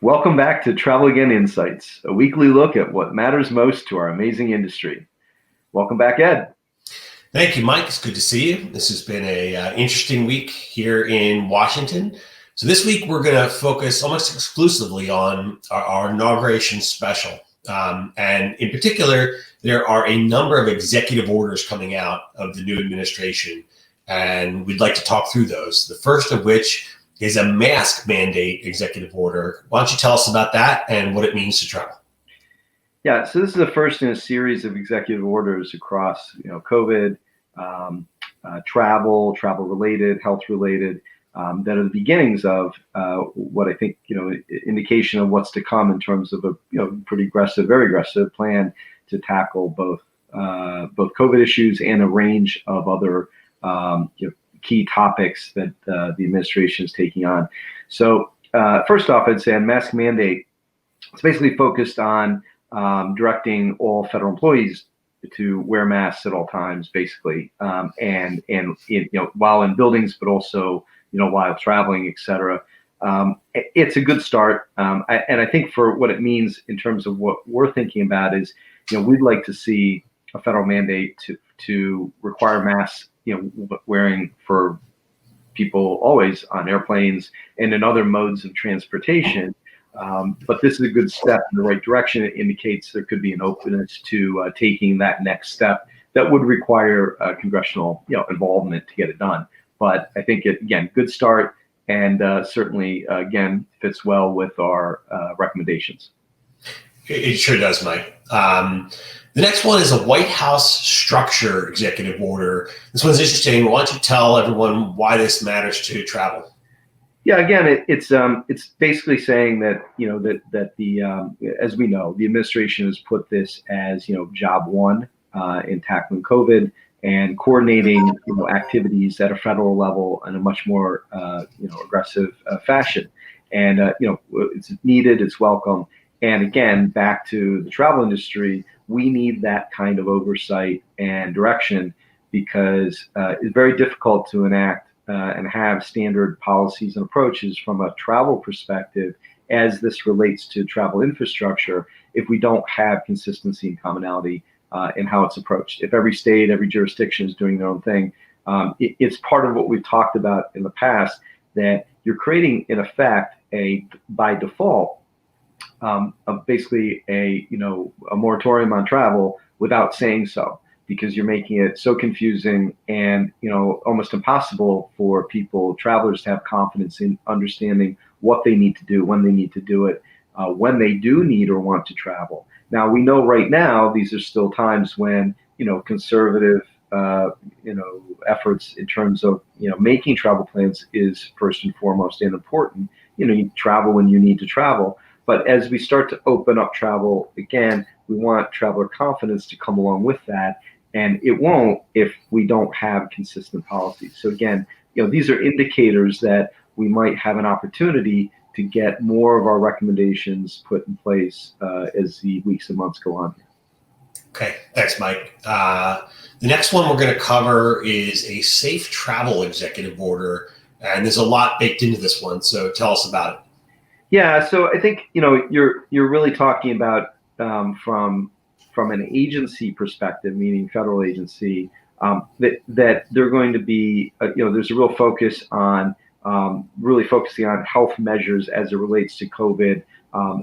Welcome back to Travel Again Insights, a weekly look at what matters most to our amazing industry. Welcome back, Ed. Thank you, Mike. It's good to see you. This has been a interesting week here in Washington. So this week we're going to focus almost exclusively on our inauguration special. And in particular, there are a number of executive orders coming out of the new administration, and we'd like to talk through those. The first of which is a mask mandate executive order. Why don't you tell us about that and what it means to travel? Yeah, so this is the first in a series of executive orders across, COVID, travel-related, health-related, that are the beginnings of what I think, indication of what's to come in terms of a, pretty aggressive, very aggressive plan to tackle both COVID issues and a range of other, key topics that the administration is taking on. So first off, I'd say on mask mandate, it's basically focused on directing all federal employees to wear masks at all times, basically, and while in buildings, but also while traveling, et cetera. It's a good start, and I think for what it means in terms of what we're thinking about is, we'd like to see a federal mandate to require masks, wearing for people always on airplanes and in other modes of transportation. But this is a good step in the right direction. It indicates there could be an openness to taking that next step that would require congressional, involvement to get it done. But I think again, good start, and certainly again fits well with our recommendations. It sure does, Mike. The next one is a White House structure executive order. This one's interesting. Why don't you tell everyone why this matters to travel? Yeah, again, it's basically saying that that the as we know, the administration has put this as job one in tackling COVID and coordinating activities at a federal level in a much more aggressive fashion, and it's needed, it's welcome, and again, back to the travel industry, we need that kind of oversight and direction because it's very difficult to enact and have standard policies and approaches from a travel perspective as this relates to travel infrastructure if we don't have consistency and commonality in how it's approached. If every state, every jurisdiction is doing their own thing, it's part of what we've talked about in the past, that you're creating, in effect, by default, basically a moratorium on travel without saying so, because you're making it so confusing and almost impossible for travelers to have confidence in understanding what they need to do, when they need to do it, when they do need or want to travel. Now, we know right now these are still times when conservative efforts in terms of making travel plans is first and foremost and important. You travel when you need to travel. But as we start to open up travel again, we want traveler confidence to come along with that. And it won't if we don't have consistent policies. So again, these are indicators that we might have an opportunity to get more of our recommendations put in place as the weeks and months go on. Okay, thanks, Mike. The next one we're going to cover is a safe travel executive order, and there's a lot baked into this one. So tell us about it. Yeah, so I think you're really talking about from an agency perspective, meaning federal agency, that they're going to be there's a real focus on really focusing on health measures as it relates to COVID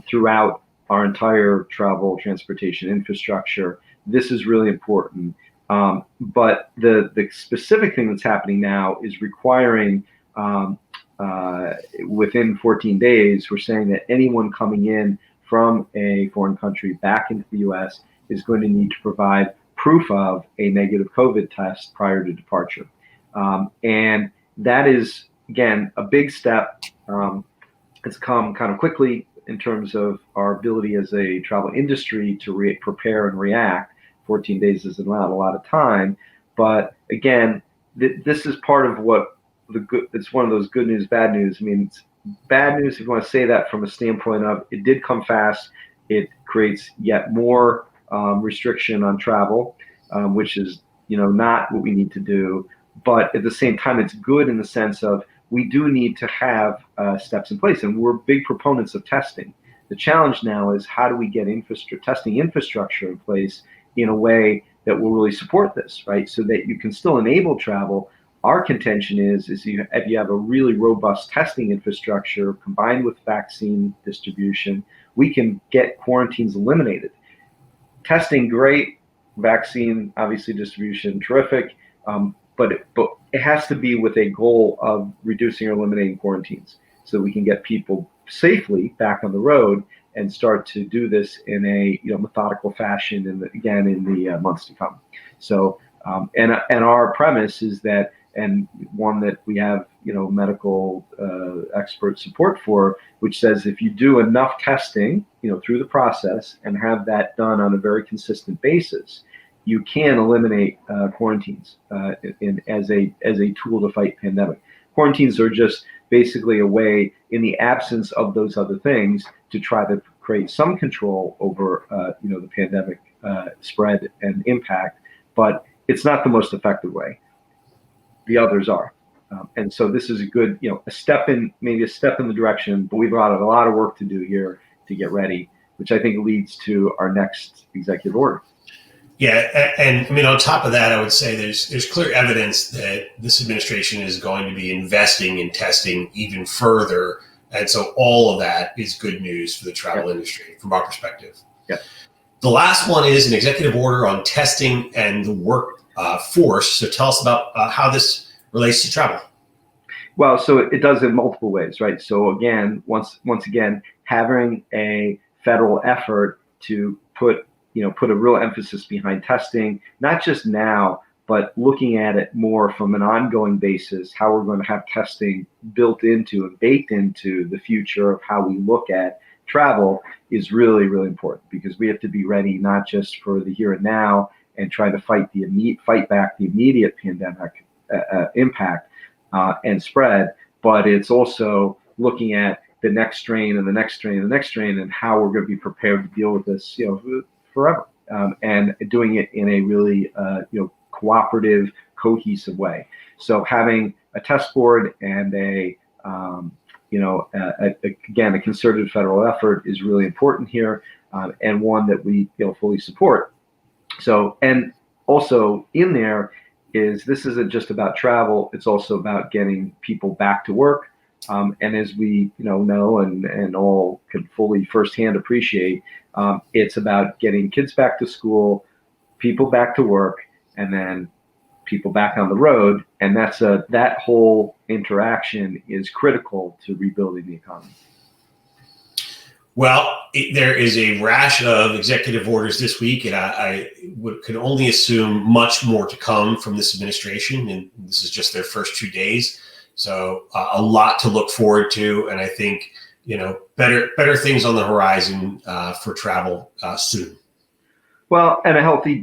throughout our entire travel transportation infrastructure. This is really important, but the specific thing that's happening now is requiring within 14 days, we're saying that anyone coming in from a foreign country back into the U.S. is going to need to provide proof of a negative COVID test prior to departure. And that is, again, a big step. It's come kind of quickly in terms of our ability as a travel industry to prepare and react. 14 days is not a lot of time. But again, this is part of what it's one of those good news, bad news. I mean, it's bad news if you want to say that from a standpoint of it did come fast. It creates yet more restriction on travel, which is not what we need to do. But at the same time, it's good in the sense of we do need to have steps in place, and we're big proponents of testing. The challenge now is how do we get testing infrastructure in place in a way that will really support this, right? So that you can still enable travel. Our contention is if you have a really robust testing infrastructure combined with vaccine distribution, we can get quarantines eliminated. Testing, great. Vaccine, obviously, distribution, terrific. But it has to be with a goal of reducing or eliminating quarantines, so we can get people safely back on the road and start to do this in a methodical fashion, in the months to come. So and our premise is that, and one that we have medical expert support for, which says if you do enough testing through the process and have that done on a very consistent basis, you can eliminate quarantines as a tool to fight pandemic. Quarantines are just basically a way, in the absence of those other things, to try to create some control over the pandemic spread and impact, but it's not the most effective way. The others are. And so this is a good, maybe a step in the direction, but we've got a lot of work to do here to get ready, which I think leads to our next executive order. Yeah, and I mean, on top of that, I would say there's clear evidence that this administration is going to be investing in testing even further, and so all of that is good news for the travel industry from our perspective. Yeah. The last one is an executive order on testing and the workforce. So tell us about how this relates to travel. Well, so it does in multiple ways, right? So again, once again, having a federal effort to put a real emphasis behind testing, not just now, but looking at it more from an ongoing basis, how we're going to have testing built into and baked into the future of how we look at travel is really, really important, because we have to be ready not just for the here and now and try to fight back the immediate pandemic impact and spread, but it's also looking at the next strain and the next strain and the next strain, and how we're going to be prepared to deal with this, forever, and doing it in a really cooperative, cohesive way. So having a test board and again, a concerted federal effort is really important here, and one that we fully support. So, and also in there this isn't just about travel, it's also about getting people back to work. And as we know and all can fully firsthand appreciate, it's about getting kids back to school, people back to work, and then people back on the road. And that whole interaction is critical to rebuilding the economy. Well, there is a rash of executive orders this week, and I can only assume much more to come from this administration. And this is just their first 2 days. So a lot to look forward to. And I think, better things on the horizon for travel soon. Well, and a healthy,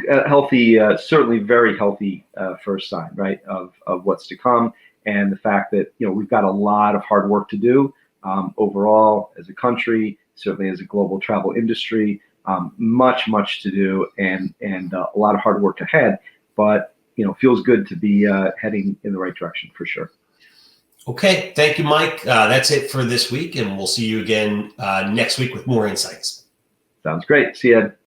certainly very healthy first sign, right, of what's to come. And the fact that, we've got a lot of hard work to do overall as a country, certainly as a global travel industry, much to do, and a lot of hard work ahead, but feels good to be heading in the right direction for sure. Okay, thank you, Mike. That's it for this week, and we'll see you again next week with more insights. Sounds great. See you, Ed.